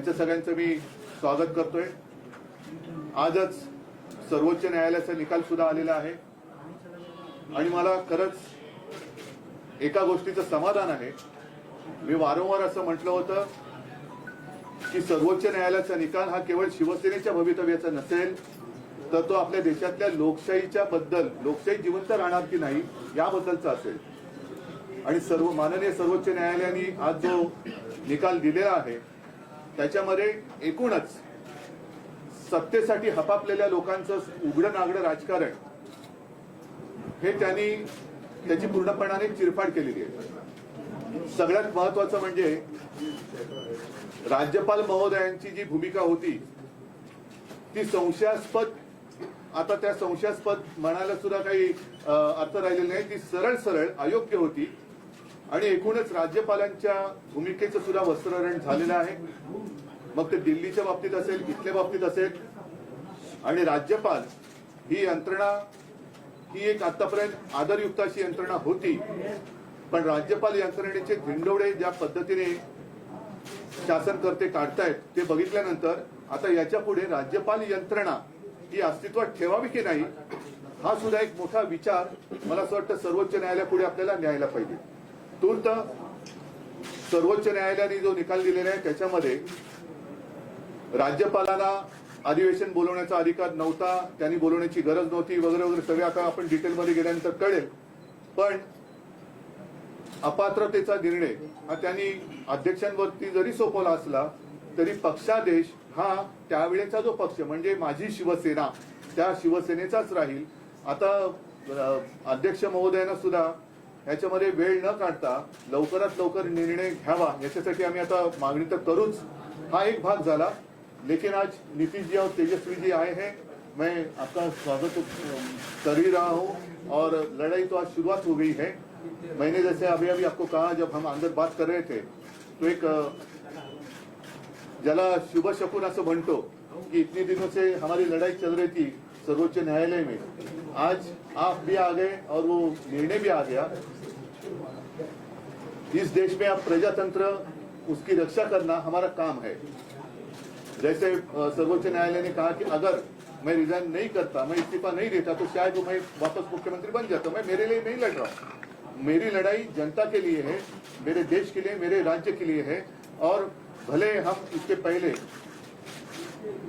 त्यांचं सगळ्यांचं मी स्वागत करतोय। आजच सर्वोच्च न्यायालयाचा निकाल सुद्धा आलेला आहे आणि मला खरंच एका गोष्टीचं समाधान आहे। मी वारंवार असं म्हटलं होतं की सर्वोच्च न्यायालयाचा निकाल हा केवळ शिवसेनेच्या भवितव्याचा नसेल, तर तो आपल्या देशातल्या लोकशाहीच्या बद्दल, लोकशाही जिवंत राहणार की नाही याबद्दलचा असेल। आणि माननीय सर्वोच्च न्यायालयाने आज जो निकाल दिलेला आहे त्याच्यामध्ये एकूणच सत्तेसाठी हपापलेल्या लोकांचं उघडं नागडं राजकारण हे त्याची पूर्णपणाने चिरफाड केलेली आहे। सगळ्यात महत्वाचं म्हणजे राज्यपाल महोदयांची जी भूमिका होती ती संशयास्पद, आता त्या संशयास्पद म्हणायला सुद्धा काही अर्थ राहिलेला नाही, ती सरळ सरळ अयोग्य होती आणि एकूणच राज्यपालांच्या भूमिकेचं सुद्धा वस्त्रहरण झालेलं आहे। मग ते दिल्लीच्या बाबतीत असेल, इथल्या बाबतीत असेल। आणि राज्यपाल ही यंत्रणा ही एक आतापर्यंत आदरयुक्त अशी यंत्रणा होती, पण राज्यपाल यंत्रणेचे धिंडवडे ज्या पद्धतीने शासनकर्ते काढतायत ते बघितल्यानंतर आता याच्या पुढे राज्यपाल यंत्रणा ही अस्तित्वात ठेवावी की नाही हा सुद्धा एक मोठा विचार मला असं वाटतं सर्वोच्च न्यायालयापुढे आपल्याला न्यायला पाहिजे। तूर्त सर्वोच्च न्यायालयाने जो निकाल दिलेला आहे त्याच्यामध्ये राज्यपालांना अधिवेशन बोलवण्याचा अधिकार नव्हता, त्यांनी बोलवण्याची गरज नव्हती वगैरे वगैरे सगळे आता आपण डिटेलमध्ये गेल्यानंतर कळेल। पण अपात्रतेचा निर्णय हा त्यांनी अध्यक्षांवरती जरी सोपवला असला तरी पक्षादेश हा त्यावेळेचा जो पक्ष म्हणजे माझी शिवसेना त्या शिवसेनेचाच राहील। आता अध्यक्ष महोदयांना सुद्धा याच्यामध्ये वेळ न काढता लवकरात लवकर निर्णय घ्यावा याच्यासाठी आम्ही आता मागणी तर करूच, हा एक भाग झाला। लेकिन आज नीतीश जी और तेजस्वी जी आए हैं, मैं आपका स्वागत कर ही रहा हूं और लड़ाई तो आज शुरुआत हो गई है। मैंने जैसे अभी अभी आपको कहा, जब हम अंदर बात कर रहे थे तो एक ज्याला शुभ शकुन असं म्हणतो कि इतने दिनों से हमारी लड़ाई चल रही थी सर्वोच्च न्यायालय में, आज आप भी आ गए और वो निर्णय भी आ गया। इस देश में अब प्रजातंत्र उसकी रक्षा करना हमारा काम है। जैसे सर्वोच्च न्यायालय ने कहा कि अगर मैं रिजाइन नहीं करता, मैं इस्तीफा नहीं देता तो शायद मैं वापस मुख्यमंत्री बन जाता। मैं मेरे लिए नहीं लड़ रहा हूं, मेरी लड़ाई जनता के लिए है, मेरे देश के लिए, मेरे राज्य के लिए है। और भले हम इसके पहले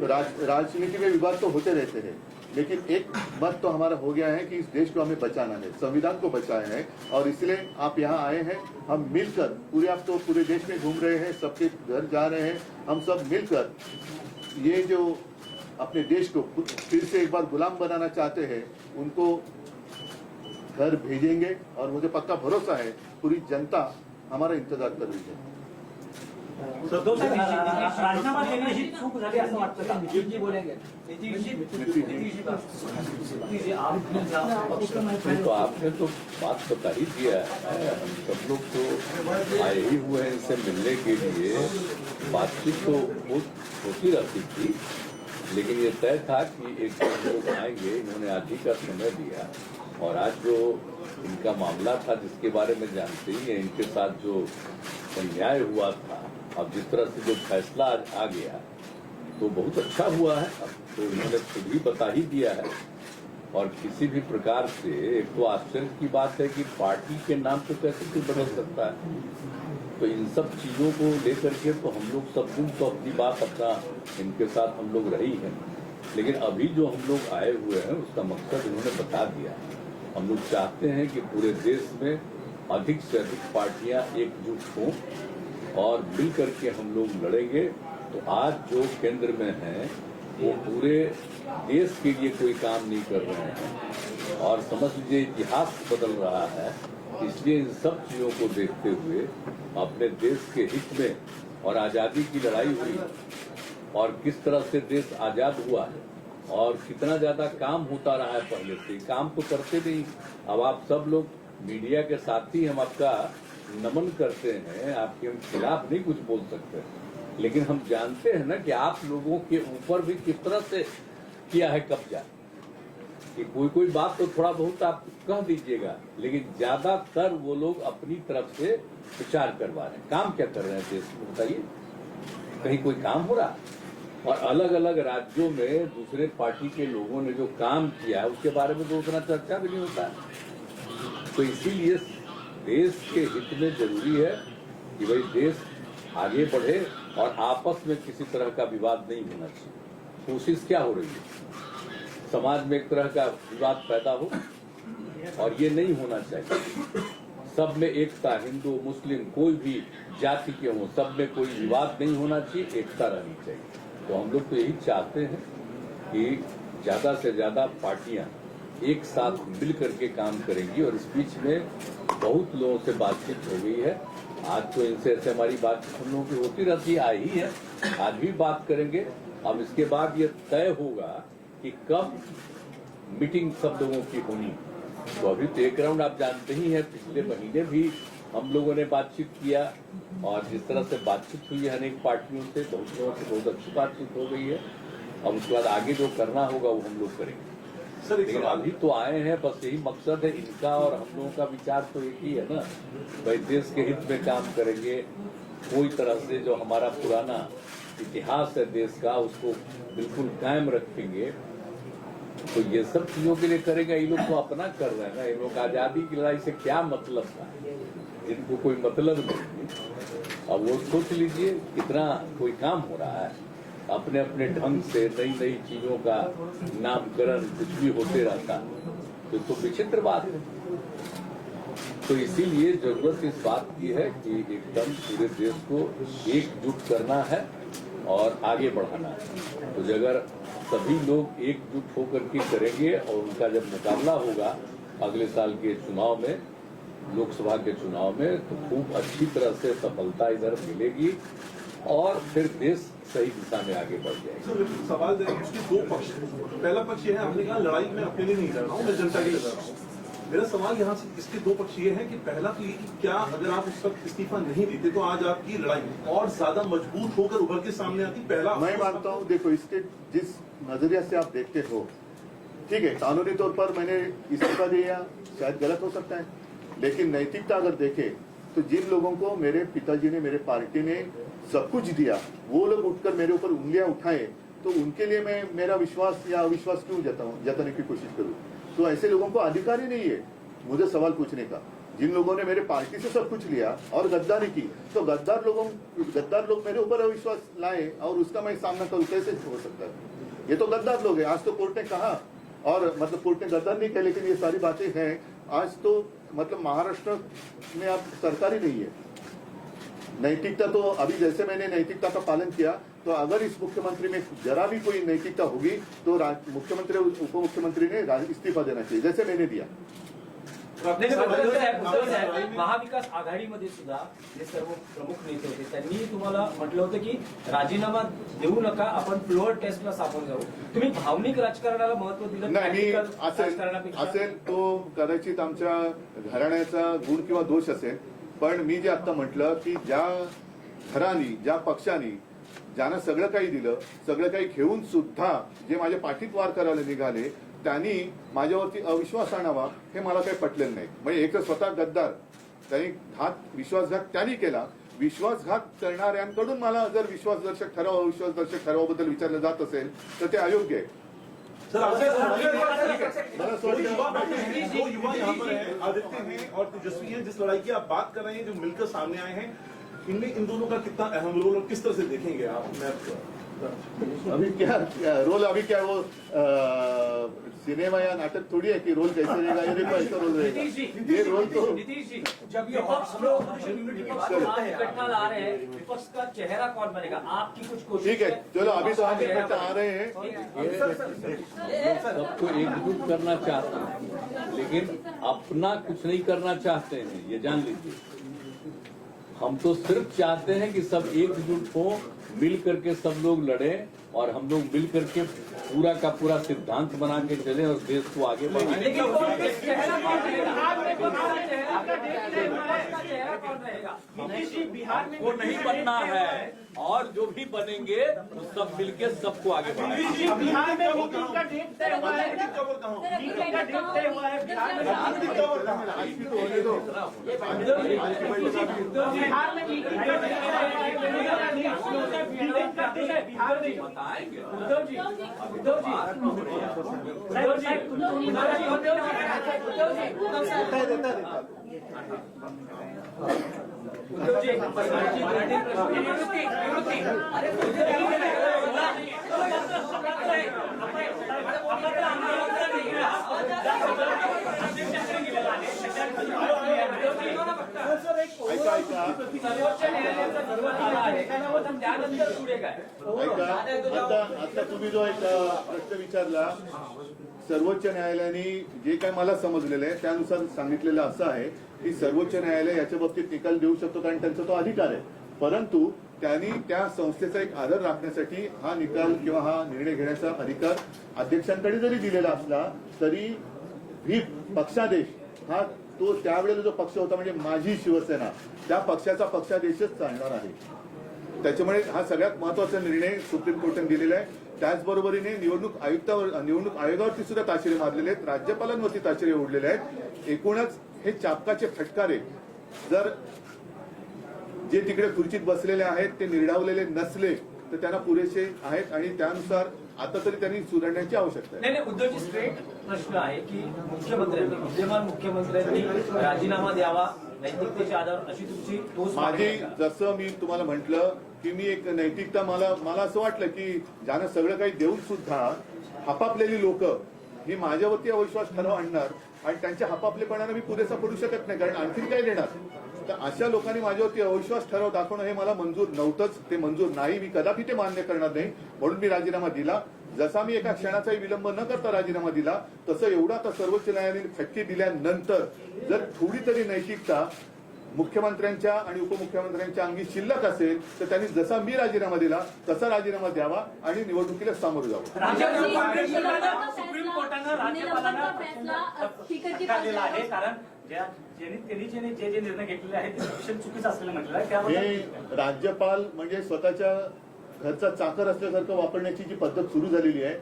राजनीति में विवाद तो होते रहते हैं, लेकिन एक मत तो हमारा हो गया है कि इस देश को हमें बचाना है, संविधान को बचाना है। और इसलिए आप यहाँ आए हैं, हम मिलकर पूरे, आप तो पूरे देश में घूम रहे हैं, सबके घर जा रहे हैं, हम सब मिलकर ये जो अपने देश को फिर से एक बार गुलाम बनाना चाहते हैं उनको घर भेजेंगे। और मुझे पक्का भरोसा है पूरी जनता हमारा इंतजार कर रही है। राजीनामा देण्याची चूक झाली असं वाटतं का? जी बोलेंगे तो आपने तो बात बता ही दिया है। हम सब लोग तो आए ही हुए हैं इनसे मिलने के लिए। बातचीत तो होती रहती थी, लेकिन ये तय था कि एक लोग आएंगे। इन्होंने आज ही का समय दिया और आज जो इनका मामला था जिसके बारे में जानते ही हैं, इनके साथ जो अन्याय हुआ था, अब जिस तरह से जो फैसला आज आ गया तो बहुत अच्छा हुआ है। अब तो इन्होंने खुद ही बता ही दिया है। और किसी भी प्रकार से एक तो आश्चर्य की बात है कि पार्टी के नाम पे कैसे कोई बदल सकता है। तो इन सब चीजों को लेकर के तो हम लोग सब दिन तो अपनी बात अपना इनके साथ हम लोग रही है, लेकिन अभी जो हम लोग आए हुए हैं उसका मकसद इन्होंने बता दिया। हम लोग चाहते हैं कि पूरे देश में अधिक से अधिक पार्टियां एकजुट हों और मिल करके हम लोग लड़ेंगे। तो आज जो केंद्र में है वो पूरे देश के लिए कोई काम नहीं कर रहे हैं और समझ लीजिए इतिहास बदल रहा है। इसलिए इन सब चीजों को देखते हुए अपने देश के हित में और आजादी की लड़ाई हुई और किस तरह से देश आजाद हुआ है और कितना ज्यादा काम होता रहा है पहले से, काम तो करते नहीं। अब आप सब लोग मीडिया के साथी, हम आपका नमन करते हैं, आपके हम खिलाफ नहीं कुछ बोल सकते, लेकिन हम जानते हैं ना कि आप लोगों के ऊपर भी किस तरह से किया है कब्जा। कि कोई बात तो थोड़ा बहुत आप कह दीजिएगा, लेकिन ज्यादातर वो लोग अपनी तरफ से विचार करवा रहे हैं। काम क्या कर रहे हैं देश में बताइए। कहीं कोई काम हो रहा? और अलग अलग राज्यों में दूसरे पार्टी के लोगों ने जो काम किया है उसके बारे में तो उतना चर्चा भी नहीं होता है। तो इसीलिए देश के हित में जरूरी है कि भाई देश आगे बढ़े और आपस में किसी तरह का विवाद नहीं होना चाहिए। कोशिश क्या हो रही है, समाज में एक तरह का विवाद पैदा हो, और ये नहीं होना चाहिए। सब में एकता, हिंदू मुस्लिम कोई भी जाति के हों, सब में कोई विवाद नहीं होना चाहिए, एकता रहनी चाहिए। तो हम लोग तो यही चाहते हैं कि ज्यादा से ज्यादा पार्टियां एक साथ मिल करके काम करेंगी। और इस बीच में बहुत लोगों से बातचीत हो गई है, आज तो इनसे ऐसे हमारी बात हम लोगों की होती रहती आई है, आज भी बात करेंगे। अब इसके बाद ये तय होगा कि कब मीटिंग सब लोगों की होनी। तो अभी तो एक राउंड आप जानते ही हैं, पिछले महीने भी हम लोगों ने बातचीत किया, और जिस तरह से बातचीत हुई है अनेक पार्टियों से, बहुत लोगों से बहुत अच्छी बातचीत हो गई है। अब उसके बाद आगे जो करना होगा वो हम लोग करेंगे। सर लेकिन अभी तो आए हैं, बस यही मकसद है इनका और हम लोगों का विचार तो एक ही है ना, भाई देश के हित में काम करेंगे। कोई तरह से जो हमारा पुराना इतिहास है देश का उसको बिल्कुल कायम रखेंगे। तो ये सब चीजों के लिए करेगा। ये लोग तो अपना कर रहे हैं ना, ये लोग आजादी की लड़ाई से क्या मतलब था, इनको कोई मतलब नहीं। अब वो सोच लीजिए कितना कोई काम हो रहा है, अपने अपने ढंग से नई नई चीजों का नामकरण कुछ भी होते रहता है। तो विचित्र बात है। तो इसीलिए जरूरत इस बात की है कि एकदम पूरे देश को एकजुट करना है और आगे बढ़ाना है। तो अगर सभी लोग एकजुट होकर के करेंगे और उनका जब मुकाबला होगा अगले साल के चुनाव में, लोकसभा के चुनाव में, तो खूब अच्छी तरह से सफलता इधर मिलेगी और फिर देश सही दिशा में आगे बढ़ जाएगा। सर सवाल है उसके दो पक्ष हैं। पहला पक्ष ये है, आपने कहा लड़ाई में अपने लिए नहीं लड़ रहा हूँ, मैं जनता के लिए लड़ रहा हूँ। मेरा सवाल यहाँ से इसके दो पक्ष ये है कि पहला तो ये कि क्या अगर आप उस वक्त इस्तीफा नहीं देते तो आज आपकी लड़ाई और ज्यादा मजबूत होकर उभर के सामने आती। पहला मैं मानता हूँ, देखो इसके जिस नजरिया से आप देखते हो, ठीक है, कानूनी तौर पर मैंने इस्तीफा दिया, शायद गलत हो सकता है, लेकिन नैतिकता अगर देखे तो जिन लोगों को मेरे पिताजी ने, मेरे पार्टी ने सब कुछ दिया, वो लोग उठकर मेरे ऊपर उंगलियां उठाए, तो उनके लिए मैं मेरा विश्वास या अविश्वास क्यों जताने की कोशिश करूं? तो ऐसे लोगों को अधिकार ही नहीं है मुझे सवाल पूछने का। जिन लोगों ने मेरे पार्टी से सब कुछ लिया और गद्दारी की, तो गद्दार लोग मेरे ऊपर अविश्वास लाए और उसका मैं सामना करूं, कैसे हो सकता है? ये तो गद्दार लोग हैं। आज तो कोर्ट ने कहा, और मतलब कोर्ट ने गद्दार नहीं कहा, लेकिन ये सारी बातें हैं। आज तो मतलब महाराष्ट्र में अब सरकार ही नहीं है। नैतिकता तो अभी जैसे मैंने नैतिकता का पालन किया, तो अगर इस मुख्यमंत्री में जरा भी कोई नैतिकता होगी तो मुख्यमंत्री उप मुख्यमंत्री ने इस्तीफा देना चाहिए, जैसे मैंने दिया। महाविकास आघाडीमध्ये सुद्धा जे सर्व प्रमुख नेते होते त्यांनी तुम्हाला म्हटलं होतं की राजीनामा देऊ नका, आपण फ्लोअर टेस्टला सामोरं जाऊ. तुम्ही भावनिक राजकारणाला महत्व दिलं नाही, मी राजकारणापेक्षा असेल तो कदाचित आमच्या घराण्याचा गुण किंवा दोष असेल, पण मी जे आता म्हटलं की ज्या घरानी, ज्या पक्षांनी ज्यानं सगळं काही दिलं, सगळं काही घेऊन सुद्धा जे माझ्या पाठीत वार करायला निघाले, त्यांनी माझ्यावरती अविश्वास आणावा हे मला काही पटलेलं नाही. म्हणजे एक तर स्वतः गद्दार, त्यांनी विश्वासघात त्यांनी केला. विश्वासघात करणाऱ्यांकडून मला जर विश्वासदर्शक ठराव, अविश्वासदर्शक ठरावाबद्दल विचारलं जात असेल तर ते अयोग्य आहे. सर दो युवा यहाँ पर हैं, आदित्य हैं और तेजस्वी हैं, जिस लड़ाई की आप बात कर रहे हैं, जो मिलकर सामने आए हैं, इनमें इन दोनों का कितना अहम रोल और किस तरह से देखेंगे आप? अभी क्या रोल, अभी क्या वो सिनेमा या नाटक थोड़ी है कि रोल कैसे रहेगा, ये देखो ऐसा रोल रहेगा. ये रोल तो नीतीश जी, जब ये विपक्ष लोग यूनिटी के बाद आप इकट्ठा ला रहे हैं, विपक्ष का चेहरा कौन बनेगा? आपकी कुछ कोशिश? ठीक है, चलो अभी तो हम इकट्ठा आ रहे हैं. सबको एकजुट करना चाहते हैं, लेकिन अपना कुछ नहीं करना चाहते हैं, ये जान लीजिए. हम तो सिर्फ चाहते हैं कि सब एकजुट हो, मिल करके सब लोग लड़े और हम लोग मिल करके पूरा का पूरा सिद्धांत बना के चले और देश को आगे बढ़ाएं। लेकिन कौन सा चेहरा कौन रहेगा? चेहरा कौन रहेगा? नीतीश जी बिहार में वो नहीं बनना है, और जो भी बनेंगे तो सब मिलके सबको आगे बढ़ाएंगे। नीतीश जी बिहार में मीटिंग का डेट तय हुआ है। मीटिंग का डेट तय हुआ है बिहार में। बिहार में मीटिंग का डेट बिहार में बताएंगे। उद्धव जी उद्धव जी उद्धव जी ऐका ऐका सर्वोच्च न्यायालयाचा निर्णय आला आहे त्यानंतर पुढे काय? ऐका आता तुम्ही जो एक प्रश्न विचारला, सर्वोच्च न्यायालयाने जे काय मला समजलेलं आहे त्यानुसार सांगितलेलं असं आहे की सर्वोच्च न्यायालय याच्या बाबतीत निकाल देऊ शकतो कारण त्यांचा तो अधिकार आहे, परंतु त्यांनी त्या संस्थेचा एक आदर राखण्यासाठी हा निकाल किंवा हा निर्णय घेण्याचा अधिकार अध्यक्षांकडे जरी दिलेला असला तरी व्हीप पक्षादेश हा तो त्यावेळेला जो पक्ष होता म्हणजे माझी शिवसेना त्या पक्षाचा पक्षादेशच चालणार आहे. त्याच्यामुळे हा सगळ्यात महत्वाचा निर्णय सुप्रीम कोर्टाने दिलेला आहे. त्याचबरोबरीने निवडणूक आयोगावरती सुद्धा ताशेरे मारलेले आहेत, राज्यपालांवरती ताशेरे ओढलेले आहेत. एकूणच हे चापकाचे फटकारे जर जे तिकडे खुर्चीत बसलेले आहेत ते निर्डावलेले नसले तर त्यांना पुरेसे आहेत आणि त्यानुसार आता तरी त्यांनी सुधारण्याची आवश्यकता आहे. नाही उद्धवजी स्ट्रेट प्रश्न आहे की मुख्यमंत्र्यांनी विद्यमान मुख्यमंत्र्यांनी राजीनामा द्यावा नैतिकतेच्या आधार अशी तुमची ठोस मागणी माझी आहे का? जसं मी तुम्हाला म्हटलं की मी एक नैतिकता मला असं वाटलं की ज्यानं सगळं काही देऊन सुद्धा हपापलेली लोक ही माझ्यावरती अविश्वास ठराव आणणार आणि त्यांच्या हपापलेपणानं मी पुरेसा पडू शकत नाही कारण आणखीन काय देणार. तर अशा लोकांनी माझ्यावरती अविश्वास ठराव दाखवणं हे मला मंजूर नव्हतंच, ते मंजूर नाही, मी कदापि ते मान्य करणार नाही, म्हणून मी राजीनामा दिला. जसा मी एका क्षणाचाही विलंब न करता राजीनामा दिला तसं एवढा आता सर्वोच्च न्यायालयाने फटके दिल्यानंतर जर थोडी तरी नैतिकता मुख्यमंत्र्यांच्या आणि उपमुख्यमंत्र्यांच्या अंगी शिल्लक असेल तर त्यांनी जसा मी राजीनामा दिला तसा राजीनामा द्यावा आणि निवडणुकीला सामोरं जावं. सुप्रीम कोर्टानं राज्यपालांना फटका दिला आहे कारण त्यांनी जे निर्णय घेतलेले आहेत ते शिक्षण चुकीचं असलेलं म्हटलं आहे त्यामुळे हे राज्यपाल म्हणजे स्वतःच्या घरचा चाकर असल्यासारखं वापरण्याची जी पद्धत सुरू झालेली आहे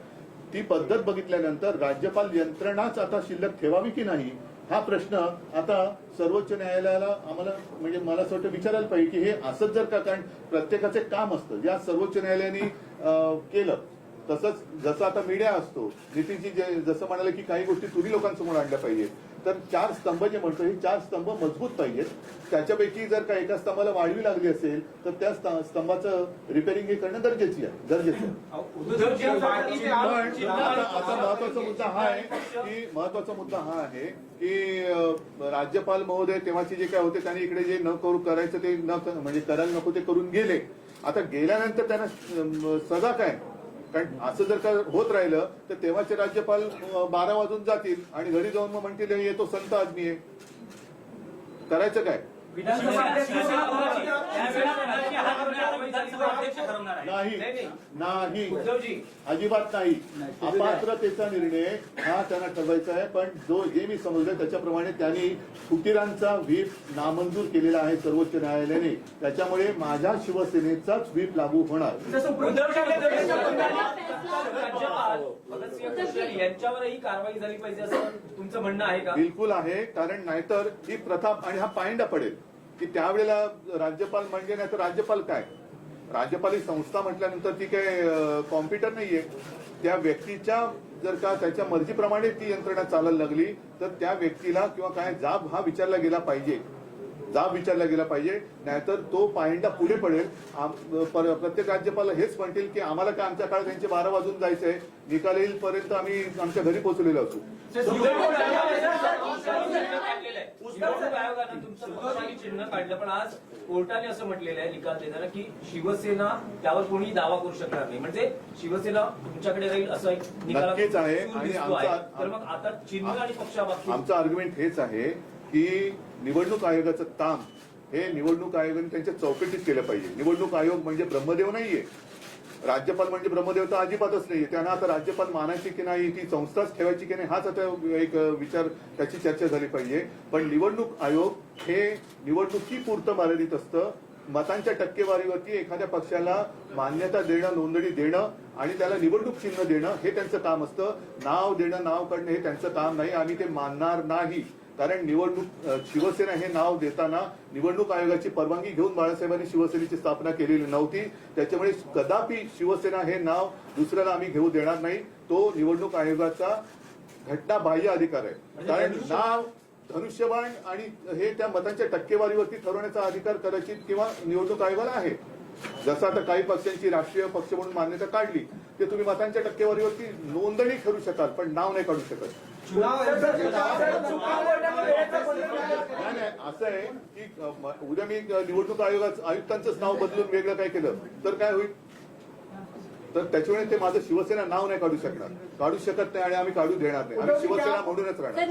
ती पद्धत बघितल्यानंतर राज्यपाल यंत्रणाच आता शिल्लक ठेवावी की नाही हा प्रश्न आता सर्वोच्च न्यायालयाला आम्हाला म्हणजे मला असं वाटतं विचारायला पाहिजे की हे असंच जर का, कारण प्रत्येकाचे काम असतं ज्या सर्वोच्च न्यायालयाने केलं तसंच जसं आता मीडिया असतो नितीनजी जसं म्हणाले की काही गोष्टी तुम्ही लोकांसमोर आणल्या पाहिजेत तर 4 स्तंभ जे म्हणतो हे 4 स्तंभ मजबूत पाहिजेत. त्याच्यापैकी जर का एका स्तंभाला वाढवी लागली असेल तर त्या स्तंभाचं रिपेअरिंग हे करणं गरजेचं आहे. पण आता महत्वाचा मुद्दा हा आहे की राज्यपाल महोदय तेव्हाचे जे काय होते त्यांनी इकडे जे न करू करायचं ते म्हणजे करायला नको ते करून गेले. आता गेल्यानंतर त्यांना सजा काय, कारण असं जर का होत राहिलं तर तेव्हाचे राज्यपाल 12 वाजून जातील आणि घरी जाऊन मग म्हणतील येतो संत आदमी आहे, करायचं काय. नाही अजिबात नाही. अपात्रतेचा निर्णय हा त्यांना ठरवायचा आहे, पण जे मी समजलं त्याच्याप्रमाणे त्यांनी फुटीरांचा व्हीप नामंजूर केलेला आहे सर्वोच्च न्यायालयाने, त्याच्यामुळे माझ्या शिवसेनेचाच व्हीप लागू होणार. यांच्यावरही कारवाई झाली पाहिजे असं तुमचं म्हणणं आहे का? बिलकुल आहे, कारण नाहीतर ही प्रथा आणि हा पायंडा पडेल की त्यावेळेला राज्यपाल म्हणजे नाही तर राज्यपाल काय, राज्यपाल ही संस्था म्हटल्यानंतर ती काय कॉम्प्युटर नाहीये. त्या व्यक्तीच्या जर का त्याच्या मर्जीप्रमाणे ती यंत्रणा चालायला लागली तर त्या व्यक्तीला किंवा काय जाब हा विचारला गेला पाहिजे, नाहीतर तो पायंडा पुढे पडेल. प्रत्येक राज्यपाल हेच म्हणतील की आम्हाला काय आमच्या काळात त्यांचे 12 वाजून जायचंय, निकाल येईलपर्यंत आम्ही आमच्या घरी पोहोचलेलो असू. निवडणूक आयोगानं तुमचं पक्षाने चिन्ह काढलं पण आज कोर्टाने असं म्हटलेलं आहे निकाल देताना की शिवसेना त्यावर कोणी दावा करू शकणार नाही, म्हणजे शिवसेना तुमच्याकडे राहील असं एक नक्कीच आहे. आणि तर मग आता चिन्ह आणि पक्षाबाबतीत आमचं आर्ग्युमेंट हेच आहे की निवडणूक आयोगाचं काम हे निवडणूक आयोगाने त्यांच्या चौकटीत केलं पाहिजे. निवडणूक आयोग म्हणजे ब्रह्मदेव नाहीये, राज्यपाल म्हणजे ब्रह्मदेव तर अजिबातच नाहीये. त्यांना आता राज्यपाल मानायची की नाही, ती संस्थाच ठेवायची की नाही, हाच आता एक विचार, त्याची चर्चा झाली पाहिजे. पण निवडणूक आयोग हे निवडणुकीपुरतं मर्यादित असतं. मतांच्या टक्केवारीवरती एखाद्या पक्षाला मान्यता देणं, नोंदणी देणं आणि त्याला निवडणूक चिन्ह देणं हे त्यांचं काम असतं. नाव देणं, नाव काढणं हे त्यांचं काम नाही. आम्ही ते मानणार नाही. कारण निवडणूक शिवसेना हे नाव देताना निवडणूक आयोगाची परवानगी घेऊन बाळासाहेबांनी शिवसेनेची स्थापना केलेली नव्हती. त्याच्यामुळे कदापि शिवसेना हे नाव दुसऱ्याला आम्ही घेऊ देणार नाही. तो निवडणूक आयोगाचा घटनाबाह्य अधिकार आहे. कारण नाव, धनुष्यबाण आणि हे त्या मतांच्या टक्केवारीवरती ठरवण्याचा अधिकार कदाचित किंवा निवडणूक आयोगाला आहे. जसं आता काही पक्षांची राष्ट्रीय पक्ष म्हणून मान्यता काढली, ते तुम्ही मतांच्या टक्केवारीवरती नोंदणी करू शकाल, पण नाव नाही काढू शकत. नाही, असं आहे की उद्या मी निवडणूक आयुक्तांचंच नाव बदलून वेगळं काय केलं तर काय होईल? तर त्याच्यामुळे ते माझं शिवसेना नाव नाही काढू शकत नाही आणि आम्ही काढू देणार नाही. आम्ही शिवसेना म्हणूनच राहणार.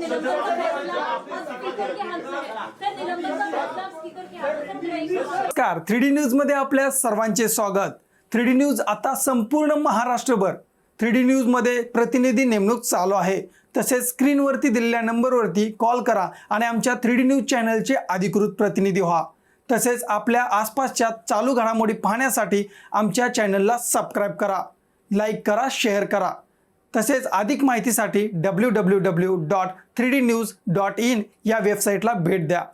नमस्कार, 3D न्यूज मध्ये आपल्या सर्वांचे स्वागत. 3D न्यूज आता संपूर्ण महाराष्ट्रभर 3D न्यूज मध्ये प्रतिनिधी नेमणूक चालू आहे. तसेच स्क्रीनवरती दिलेल्या नंबरवरती कॉल करा आणि आमच्या 3D न्यूज चॅनलचे अधिकृत प्रतिनिधी व्हा. तसेच आपल्या आसपासच्या चालू घडामोडी पाहण्यासाठी आमच्या चॅनलला सबस्क्राईब करा, लाईक करा, शेअर करा. तसेच अधिक माहितीसाठी www.3dnews.in या वेबसाईटला भेट द्या.